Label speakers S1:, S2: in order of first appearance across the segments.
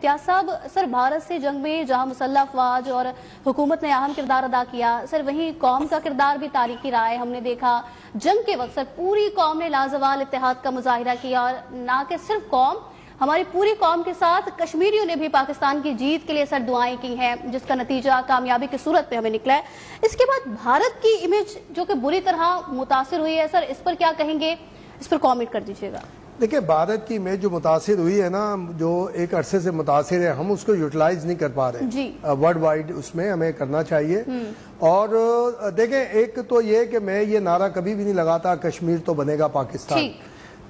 S1: امتیاز صاحب، سر بھارت سے جنگ میں جہاں مسلح افواج اور حکومت نے اہم کردار ادا کیا، سر وہیں قوم کا کردار بھی تاریخی رہا ہے۔ ہم نے دیکھا جنگ کے وقت سر پوری قوم نے لازوال اتحاد کا مظاہرہ کیا، اور نہ کہ صرف قوم، ہماری پوری قوم کے ساتھ کشمیریوں نے بھی پاکستان کی جیت کے لیے سر دعائیں کی ہیں، جس کا نتیجہ کامیابی کی صورت میں ہمیں نکلا ہے۔ اس کے بعد بھارت کی امیج جو کہ بری طرح متاثر ہوئی ہے، سر اس پر کیا کہیں گے؟ اس پر کامنٹ کر دیجیے گا۔
S2: دیکھیں، بھارت کی امیج جو متاثر ہوئی ہے نا، جو ایک عرصے سے متاثر ہے، ہم اس کو یوٹیلائز نہیں کر پا رہے ورلڈ وائڈ، اس میں ہمیں کرنا چاہیے۔ اور دیکھیں، ایک تو یہ کہ میں یہ نعرہ کبھی بھی نہیں لگاتا کشمیر تو بنے گا پاکستان۔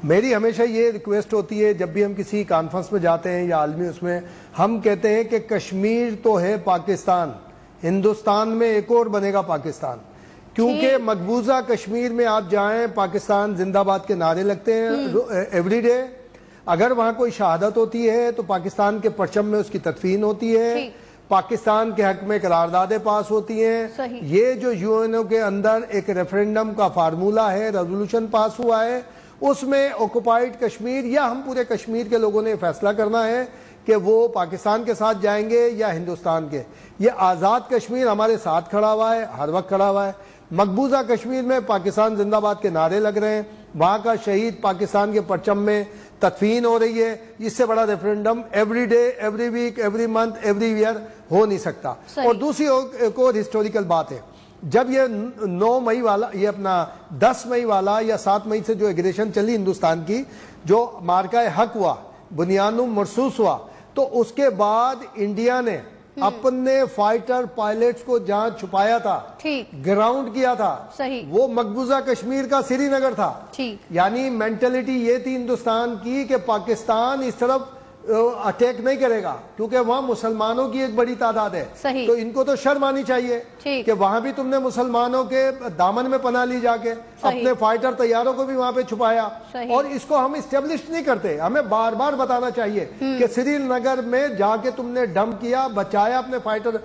S2: میری ہمیشہ یہ ریکویسٹ ہوتی ہے جب بھی ہم کسی کانفرنس میں جاتے ہیں یا عالمی اس میں، ہم کہتے ہیں کہ کشمیر تو ہے پاکستان، ہندوستان میں ایک اور بنے گا پاکستان، کیونکہ مقبوضہ کشمیر میں آپ جائیں، پاکستان زندہ باد کے نعرے لگتے ہیں ایوری ڈے۔ اگر وہاں کوئی شہادت ہوتی ہے تو پاکستان کے پرچم میں اس کی تدفین ہوتی ہے، پاکستان کے حق میں قراردادیں پاس ہوتی ہیں۔ یہ جو یو این او کے اندر ایک ریفرینڈم کا فارمولہ ہے، ریزولوشن پاس ہوا ہے، اس میں آکوپائیڈ کشمیر یا ہم پورے کشمیر کے لوگوں نے فیصلہ کرنا ہے کہ وہ پاکستان کے ساتھ جائیں گے یا ہندوستان کے۔ یہ آزاد کشمیر ہمارے ساتھ کھڑا ہوا ہے، ہر وقت کھڑا ہوا ہے۔ مقبوضہ کشمیر میں پاکستان زندہ باد کے نعرے لگ رہے ہیں، وہاں کا شہید پاکستان کے پرچم میں تدفین ہو رہی ہے۔ اس سے بڑا referendum every day, every week, every month, every year ہو نہیں سکتا۔ اور دوسری ایک اور ہسٹوریکل بات ہے، جب یہ 9 مئی والا، یہ اپنا 10 مئی والا یا 7 مئی سے جو ایگریشن چلی ہندوستان کی، جو مارکہ حق ہوا، بنیانم مرصوص ہوا، تو اس کے بعد انڈیا نے اپنے فائٹر پائلٹس کو جہاں چھپایا تھا، گراؤنڈ کیا تھا، وہ مقبوضہ کشمیر کا سری نگر تھا۔ یعنی مینٹلٹی یہ تھی ہندوستان کی کہ پاکستان اس طرف اٹیک نہیں کرے گا، کیونکہ وہاں مسلمانوں کی ایک بڑی تعداد ہے، تو ان کو تو شرم آنی چاہیے کہ وہاں بھی تم نے مسلمانوں کے دامن میں پناہ لی، جا کے اپنے فائٹر طیاروں کو بھی وہاں پہ چھپایا، اور اس کو ہم اسٹیبلش نہیں کرتے۔ ہمیں بار بار بتانا چاہیے کہ سری نگر میں جا کے تم نے ڈمپ کیا، بچایا اپنے فائٹر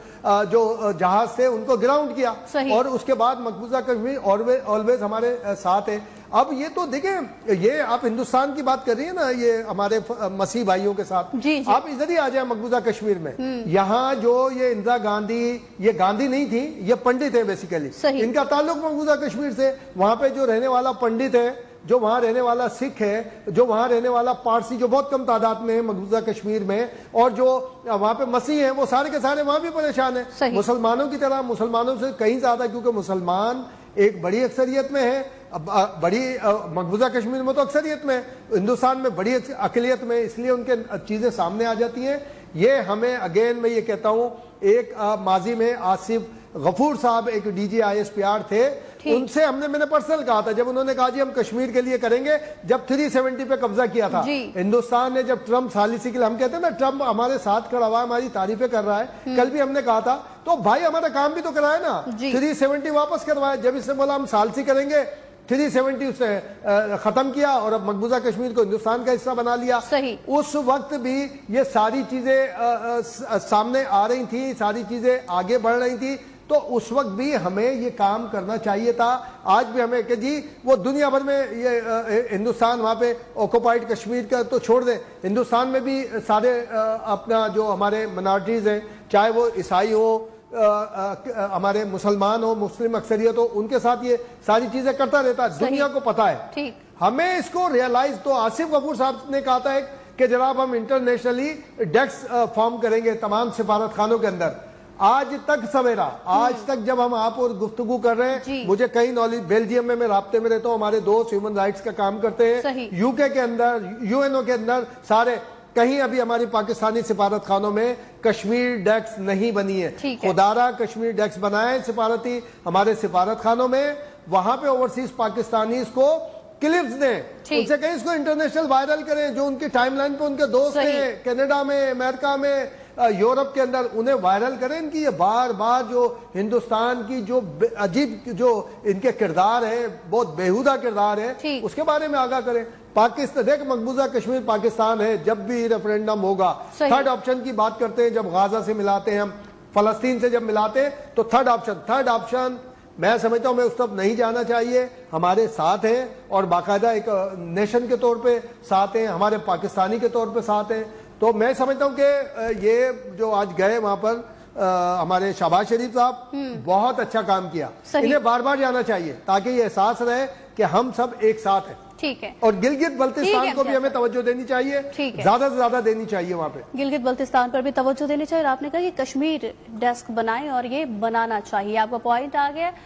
S2: جو جہاز تھے، ان کو گراؤنڈ کیا، اور اس کے بعد مقبوضہ کشمیر آلویز ہمارے ساتھ ہے۔ اب یہ تو دیکھیں، یہ آپ ہندوستان کی بات کر رہی ہیں نا، یہ ہمارے مسیح بھائیوں کے ساتھ، آپ ادھر ہی آ جائیں مقبوضہ کشمیر میں۔ یہاں جو یہ اندرا گاندھی، یہ گاندھی نہیں تھی، یہ پنڈت ہے بیسیکلی، ان کا تعلق مقبوضہ کشمیر سے۔ وہاں پہ جو رہنے والا پنڈت ہے، جو وہاں رہنے والا سکھ ہے، جو وہاں رہنے والا پارسی، جو بہت کم تعداد میں ہے مقبوضہ کشمیر میں، اور جو وہاں پہ مسیح ہیں، وہ سارے کے سارے وہاں بھی پریشان ہیں، مسلمانوں کی طرح، مسلمانوں سے کہیں زیادہ، کیونکہ مسلمان ایک بڑی اکثریت میں ہے، بڑی مقبوضہ کشمیر میں تو اکثریت میں، ہندوستان میں بڑی اقلیت میں، اس لیے ان کے چیزیں سامنے آ جاتی ہیں۔ یہ ہمیں اگین میں یہ کہتا ہوں، ایک ماضی میں آصف غفور صاحب ایک D G I S P R تھے، ان سے میں نے پرسنل کہا تھا، جب انہوں نے کہا جی ہم کشمیر کے لیے کریں گے، جب 370 پہ قبضہ کیا تھا ہندوستان نے، جب ٹرمپ ثالثی کے لیے، ہم کہتے ہیں نا ٹرمپ ہمارے ساتھ کھڑا ہوا ہے، ہماری تعریفیں کر رہا ہے، کل بھی ہم نے کہا تھا، تو بھائی ہمارا کام بھی تو کرائے نا، 370 واپس کروائے۔ جب اس نے بولا ہم ثالثی کریں گے، 370 اس نے ختم کیا، اور اب مقبوضہ کشمیر کو ہندوستان کا حصہ بنا لیا۔ اس وقت بھی یہ ساری چیزیں سامنے آ رہی تھیں، ساری چیزیں آگے بڑھ رہی تھیں، تو اس وقت بھی ہمیں یہ کام کرنا چاہیے تھا۔ آج بھی ہمیں کہ جی وہ دنیا بھر میں یہ ہندوستان، وہاں پہ آکوپائڈ کشمیر کا تو چھوڑ دیں، ہندوستان میں بھی سارے اپنا جو ہمارے منارٹیز ہیں، چاہے وہ عیسائی ہو، ہمارے مسلمان ہو، مسلم اکثریت ہو، ان کے ساتھ یہ ساری چیزیں کرتا رہتا ہے، دنیا کو پتا ہے۔ ہمیں اس کو ریئلائز، تو آصف غفور صاحب نے کہا تھا کہ جناب ہم انٹرنیشنلی ڈیسک فارم کریں گے تمام سفارت خانوں کے اندر۔ آج تک سویرا، آج تک جب ہم آپ اور گفتگو کر رہے ہیں، مجھے کئی نالج، بیلجیم میں رابطے میں رہتا ہوں، ہمارے دوست ہیومن رائٹس کا کام کرتے ہیں، یو کے کے اندر، یو این او کے اندر، سارے کہیں ابھی ہماری پاکستانی سفارت خانوں میں کشمیر ڈیسک نہیں بنی ہے۔ خدارہ کشمیر ڈیسک بنائے سفارتی ہمارے سفارت خانوں میں، وہاں پہ اوورسیز پاکستانیز کو کلپس دیں، ان سے کہیں اس کو انٹرنیشنل وائرل کریں، جو ان کی ٹائم لائن پہ ان کے دوست ہیں کینیڈا میں، امریکہ میں، یورپ کے اندر، انہیں وائرل کریں ان کی یہ بار بار جو ہندوستان کی جو عجیب جو ان کے کردار ہے، بہت بیہودہ کردار ہے، اس کے بارے میں آگاہ کریں۔ پاکستان دیکھ، مقبوضہ کشمیر پاکستان ہے، جب بھی ریفرینڈم ہوگا، تھرڈ آپشن کی بات کرتے ہیں، جب غازہ سے ملاتے ہیں ہم، فلسطین سے جب ملاتے ہیں، تو تھرڈ آپشن میں سمجھتا ہوں میں اس طرف نہیں جانا چاہیے، ہمارے ساتھ ہیں، اور باقاعدہ ایک نیشن کے طور پہ ساتھ ہیں، ہمارے پاکستانی کے طور پہ ساتھ ہیں، تو میں سمجھتا ہوں کہ یہ جو آج گئے وہاں پر ہمارے شہباز شریف صاحب بہت اچھا کام کیا. انہیں بار بار جانا چاہیے تاکہ یہ احساس رہے کہ ہم سب ایک ساتھ ہیں.
S1: ٹھیک ہے. اور
S2: گلگت بلتستان کو بھی ہمیں توجہ دینی چاہیے, زیادہ سے زیادہ دینی چاہیے وہاں پہ.
S1: گلگت بلتستان پر بھی توجہ دینی چاہیے. اور آپ نے کہا کہ کشمیر ڈیسک بنائیں اور یہ بنانا چاہیے. آپ کا پوائنٹ آ گیا.